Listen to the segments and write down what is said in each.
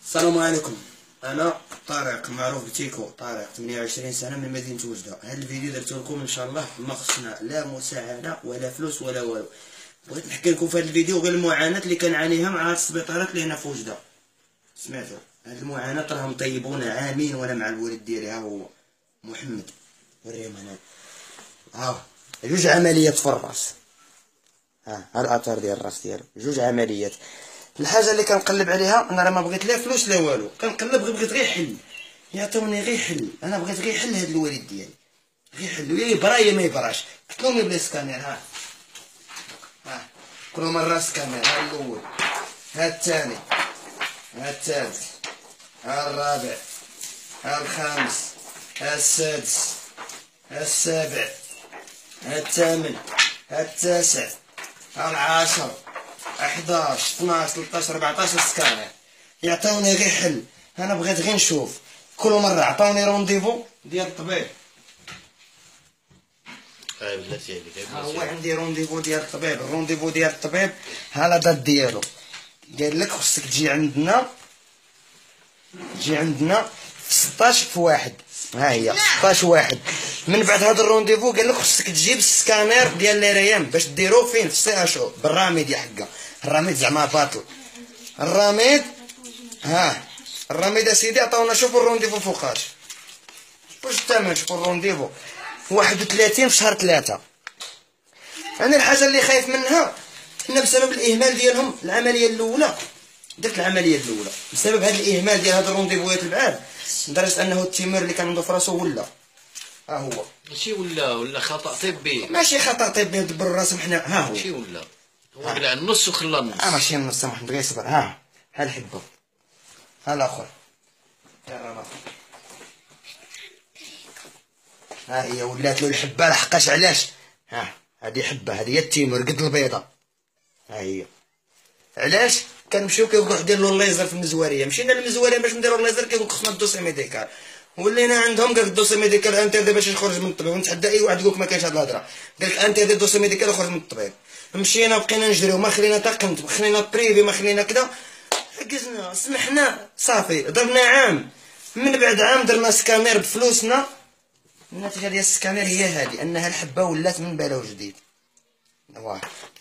السلام عليكم. انا طارق معروف بتيكو طارق 28 سنه من مدينه وجده. هذا الفيديو درته لكم ان شاء الله ما خصنا لا مساعده ولا فلوس ولا والو. بغيت نحكي لكم في هذا الفيديو غير المعاناه اللي كنعانيها مع هاد السبيطارات اللي هنا في وجده. سمعتوا هاد المعاناه راهم طيبونا عامين وانا مع الوالد ديالي. ها هو محمد وريهم هنا. ها جوج عمليات في الراس. ها الاثار ديال الراس ديالو جوج عمليات. الحاجه اللي كنقلب عليها انا راه ما بغيت لا فلوس لا والو، كنقلب بغيت غير حل، يعطوني غير حل. انا بغيت غير حل هاد الوالد ديالي، غير حل يا يبرا يا ما يبراش. قلت لهم بلا سكانير. ها كل مره سكانير. ها الاول، ها الثاني، ها الثالث، ها الرابع، ها الخامس، ها السادس، ها السابع، ها الثامن، ها التاسع، ها العاشر، 11 12 13 14 سكانير. يعطوني غير حل. انا بغيت غير نشوف. كل مره عطاوني رونديفو ديال الطبيب. بلاتي عليك. ها هو عندي رونديفو ديال الطبيب. الرونديفو ديال الطبيب ها لا دات ديالو. قال لك خصك تجي عندنا، تجي عندنا في 16 في واحد. ها هي 16 واحد. من بعد هذا الرونديفو قال لك خصك تجيب السكانير ديال ليريام باش ديرو فين في سي اش او بالراميد يا حقا. الراميد زعما باطل. الراميد ها الراميد اسيدي عطاونا. شوفوا الرونديفو فوقاش، واش الثمن. شوفوا الرونديفو 31 في شهر 3. انا الحاجه اللي خايف منها ان بسبب الاهمال ديالهم العمليه الاولى درت العمليه الاولى بسبب هذا الاهمال ديال هذا الرونديفوات البعاد، لدرجه انه التيمور اللي كان عنده في راسو ولا ها هو ماشي ولا خطأ طبي. ماشي خطا طبي ندبروا راسهم حنا. ها هو ماشي ولا هو قلع النص وخلى النص. ماشي النص. محمد غير صبر. ها الحبه، ها الاخر، ها هي ولات له الحبه. لحقاش علاش؟ ها هذه حبه، هذه هي التيمور قد البيضه. ها هي علاش كنمشيو كيقولوا روح دير له الليزر في المزواريه. مشينا للمزواريه باش نديرو الليزر كيقول خصنا الدوسي ميديكال. ولينا عندهم قالك الدوسي ميديكال انتردي باش يخرج من الطبيب. ونتحدى اي واحد يقولك ما كاينش هاد الهضره. قالك انتردي الدوسي ميديكال وخرج من الطبيب. مشينا بقينا نجريو، ما خلينا تقنت، ما خلينا بريفي، ما خلينا كذا. حجزنا سمحنا صافي ضربنا عام. من بعد عام درنا سكانير بفلوسنا. النتيجه ديال السكانير هي هذه، انها الحبه ولات من بلاو جديد.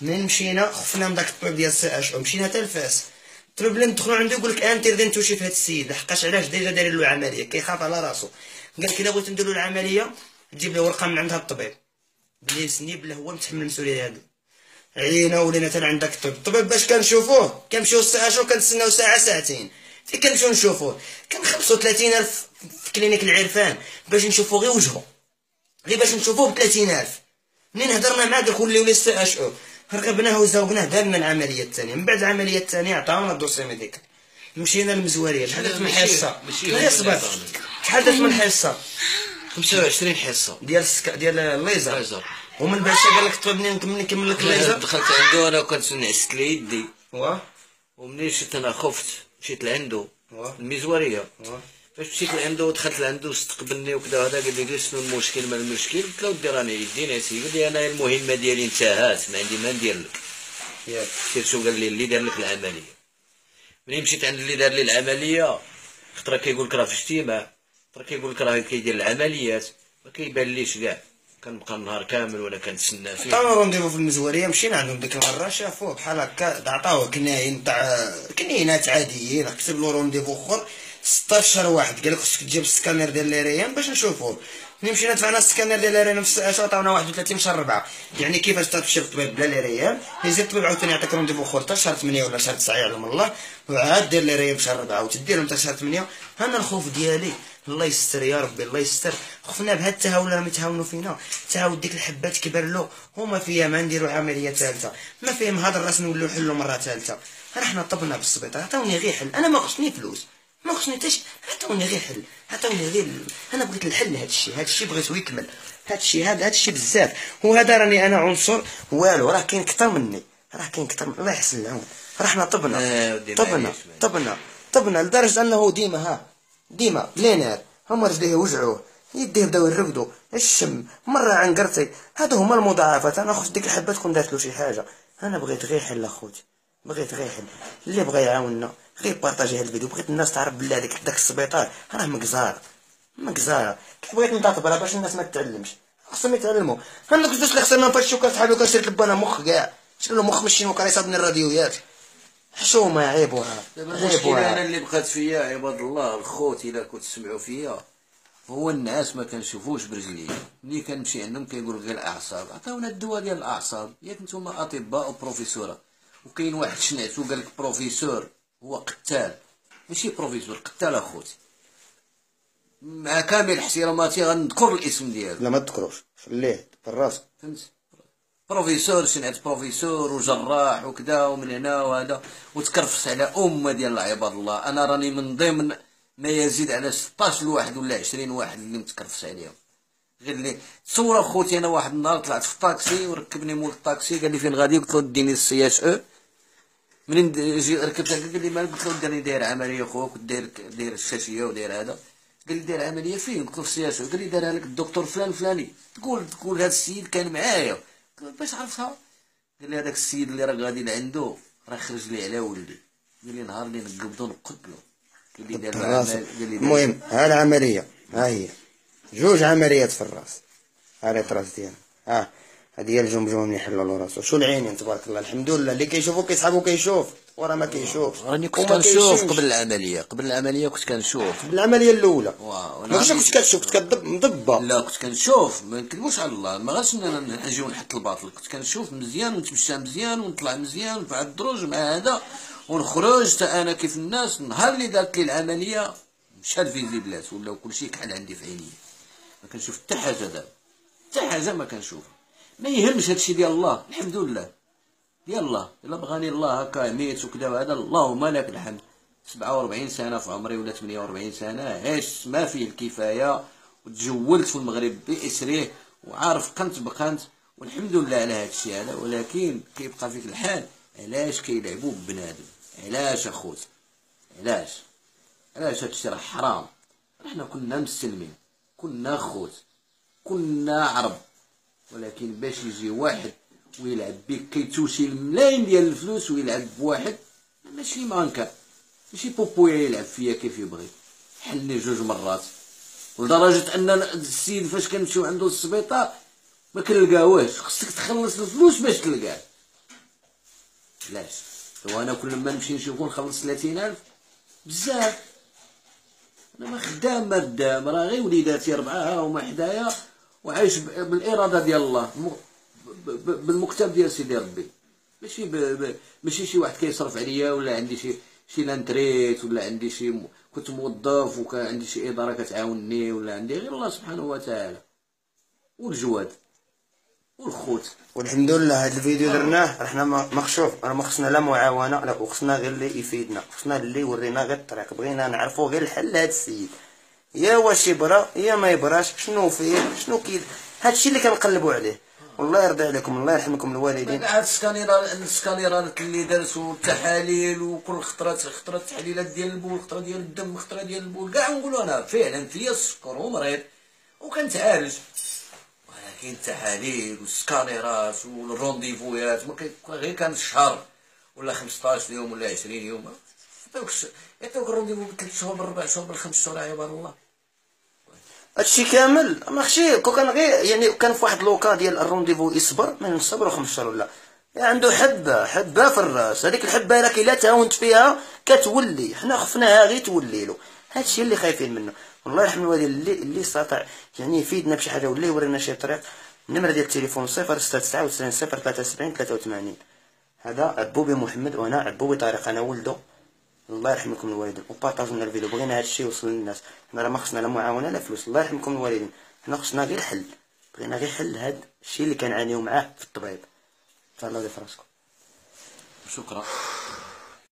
من مشينا خفنا من داك الطبيب ديال السي اش او، مشينا حتى لفاس. الطبيب اللي ندخلو عنده يقول لك انتردي نتوشي في هذا السيد. لحقاش علاش؟ ديجا دايرين له عمليه، كيخاف على راسو. قال لك الا بغيت ندير له العمليه تجيب له ورقه من عند هذا الطبيب بلي سني بلا هو متحمل المسؤوليه هذه. عينا ولينا حتى عند داك الطبيب باش كنشوفوه. كنمشيو السي اش او كنتسناو ساعه ساعتين فين كنمشيو نشوفوه. كنخلصو 30,000 في كلينيك العرفان باش نشوفو غير وجهو، غير باش نشوفوه ب 30,000. منين هضرنا معاه قال خليو لي السي اش او. رغبناه وزوقناه دارنا العمليه الثانيه. من بعد العمليه الثانيه عطاونا الدوسي ميديكال. مشينا للمزواريه. شحال درت من حصه؟ غير صبر. شحال درت من حصه؟ 25 حصه ديال الليزر. ومن بعد قال لك الطبيب منين نكمل لك الليزر. دخلت عنده انا وكنت نعست لي يدي. ومنين مشيت انا خفت مشيت لعنده المزواريه. فاش مشيت لعنده ودخلت لعنده واستقبلني وكذا هذا قال لي شنو المشكل؟ ما المشكل؟ قلت له ودي راني يدي ناسي. قال لي انا المهمه ديالي انتهت، ما عندي ما ندير لك. سير شو قال لي اللي دار لك العمليه. منين مشيت عند اللي دار لي العمليه خطره كيقول لك راه في اجتماع، خطره كيقول لك راه كيدير العمليات، ما كيبان ليش كاع. كنبقى النهار كامل وانا كنتسنى فيه. عطاونا رونديفو في المزوريه. مشينا عندهم ديك المره شافوه بحال هكا عطاوه كناين تاع كنينات عاديين. كتب له رونديفو اخر 16 شهر واحد. قال لك خصك تجيب السكانير ديال ليريان باش نشوفوه. ملي مشينا دفعنا السكانير ديال ليريان في الساعه عطاونا 31 شهر 4. يعني كيفاش تمشي للطبيب بلا ليريان يزيد الطبيب عاوتاني يعطيك رونديفو اخر حتى شهر 8 ولا شهر 9 يعلم الله، وعاد دير ليريان في شهر 4 وتديرهم حتى شهر 8. انا الخوف ديالي الله يستر يا ربي الله يستر. خفنا بهاد التهاون راهم يتهاونوا فينا. تعاود ديك الحبات كبر له وما فيها ما نديروا عمليه ثالثه، ما فيها هذا الراس نوليو نحلو مره ثالثه. راه حنا طبنا بالسبيطار. عطاوني غير حل. انا ما خصني فلوس، ما خصني حتى شي. عطاوني غير حل، عطاوني غير. انا بغيت الحل. هذا الشيء بغيتو يكمل. هذا الشيء بزاف. وهذا راني انا عنصر والو. راه كاين كثر مني، راه كاين كثر. الله يحسن العون. راه حنا طبنا لدرجه انه ديما لينار هما رجليه يوجعوه، يديه بداو يرقدوا، الشم مره عنقرتي. هادو هما المضاعفات. انا خص ديك الحبه تكون دارت له شي حاجه. انا بغيت غير حل اخوتي، بغيت غير حل. اللي بغى يعاوننا غير بارطاجي هاد الفيديو، بغيت الناس تعرف بلي هذيك داك السبيطار راه مكزاره. كيف بغيت نطبطب باش الناس ما تتعلمش، خصهم يتعلموا. هذوك الفلوس اللي خسرنا في الشوكه شحال كان شريت لبانا مخ كاع، شنو مخ ماشي وكان يصابني الراديويات. حشومه عيبوها. المشكله انا اللي بقات فيا عباد الله الخوت الا كنت تسمعوا فيا، هو الناس ما كنشوفوش برجليا. ملي كنمشي عندهم كيقولوا غير الاعصاب، عطاونا الدواء ديال الاعصاب. ياك نتوما اطباء وبروفيسورات، وكاين واحد شنعتو قال لك بروفيسور هو قتال، ماشي بروفيسور قتال اخوتي. مع كامل احتراماتي غنذكر الاسم ديالو. لا ما تذكروش، خليه بالراس. فهمت؟ بروفيسور شنعت بروفيسور وجراح وكذا ومن هنا وهذا، وتكرفس على امه ديال عباد الله. انا راني من ضمن ما يزيد على 16 واحد ولا 20 واحد اللي متكرفس عليهم. غير اللي تصور اخوتي، انا واحد النهار طلعت في الطاكسي وركبني مول الطاكسي، قال لي فين غادي؟ قلت له ديني السي اس او. منين ركبت قال لي مالك؟ قلت له داني داير عمليه خوك، داير الشاشيه وداير هذا. قال لي داير عمليه فين؟ قلت له في السي اس او. قال لي دارها لك الدكتور فلان فلاني. تقول هذا السيد كان معايا. قلت له باش عرفتها؟ قال لي هذاك السيد اللي راه غادي لعندو راه خرج لي على ولدي. قال لي نهار اللي نقبضو نقتلو. قال لي دار الراس. المهم ها العمليه، ها هي جوج عمليات في الراس. ها الراس ديالها، هادي هي الجمجمه من يحلوا له راسو. شو العينين تبارك الله الحمد لله، اللي كيشوفو كيسحبو كيشوف، وراه ما كيشوفش. راني كنت كنشوف قبل العمليه كنت كنشوف. قبل العمليه الاولى ماشي كنت كتشوف، كنت كتضب مضبه. لا كنت كنشوف، ما نكذبوش على الله، ما غاش نجيو نحط الباطل. كنت كنشوف مزيان ونتمشى مزيان ونطلع مزيان في الدروج مع هذا ونخرج حتى انا كيف الناس. النهار اللي دارت لي العمليه مشى الفيزيبلات ولاو كلشي كحل عندي في عيني، ما كنشوف حتى حاجه دابا، حتى حاجه ما كنشوفها. ما يهمش هادشي ديال الله، الحمد لله ديال الله. الا بغاني الله هكا ميت وكذا وهذا، اللهم لك الحمد. 47 سنه في عمري ولا 48 سنه عشت ما فيه الكفايه، وتجولت في المغرب باسره، وعارف قنت بقنت، والحمد لله على هذا الشيء هذا. ولكن كيبقى فيك الحال، علاش كيلعبوا ببنادم؟ علاش اخوتي؟ علاش هذا الشيء راه حرام. احنا كنا مسلمين، كنا خوت، كنا عرب. ولكن باش يجي واحد ويلعب بك كيتوشي الملايين ديال الفلوس ويلعب بواحد، ماشي مانكا، ماشي بوبويا يلعب فيا كيف يبغي. حلني 2 مرات، لدرجه ان السيد فاش كنمشيو عنده للسبيطار ما كنلقاوهش. خصك تخلص الفلوس باش تلقاه. علاش؟ وانا كل ما نمشي نشوفو نخلص 30,000 بزاف. انا ما خدام ما خدام، راه غير وليداتي 4 هما حدايا، وعايش بالاراده ديال الله، بالمكتب ديال سيدي ربي. ماشي شي واحد كيصرف عليا، ولا عندي شي لانتريت، ولا عندي شي كنت موظف وكان عندي شي اداره كتعاونني، ولا عندي غير الله سبحانه وتعالى والجواد والخوت. والحمد لله هذا الفيديو درناه رحنا مخشوف، راه ما خصنا لا معاونه لا، وخصنا غير اللي يفيدنا، خصنا اللي يورينا غير الطريق. بغينا نعرفوا غير الحل لهذا السيد، يا واش يبرا يا ما يبراش، شنو فيه شنو هذا الشيء اللي كنقلبوا عليه. والله يرضي عليكم، الله يرحمكم الوالدين. هاد السكانيرات اللي دارتو التحاليل، وكل خطرات التحليلات ديال البول، خطره ديال الدم، خطره ديال البول، كاع نقولوا انا فعلا فيا السكر ومريض وكنتعالج. ولكن التحاليل والسكانيرات والرونديفويات غير كان شهر ولا 15 يوم ولا 20 يوم. يعطيوك الرونديفو ب3 شهور ب4 شهور ب5 شهور عباد الله. هادشي كامل ماشي كان غير يعني كان في واحد لوكا ديال الرونديفو يصبر، ما نصبروا 5 شهور ولا عنده حبه في الراس. هذيك الحبه الا كي لا تعاونت فيها كتولي، حنا خفناها غير تولي له. هادشي اللي خايفين منه. والله يرحم الوالدين اللي استطاع يعني يفيدنا بشي حاجه ولا يورينا شي طريق. النمره ديال التليفون 0699 073 83. هذا عبوبي محمد وانا عبوبي طارق، انا ولده. الله يرحمكم الوالدين، وبارطاجوا لنا الفيديو. بغينا هذا الشيء يوصل للناس. حنا راه ما خصنا لا معاونه لا فلوس. الله يرحمكم الوالدين، حنا خصنا غير حل، بغينا غير حل هذا الشيء اللي كنعانيو معاه في الطبيب. تهلاو لي فراسكم. شكرا.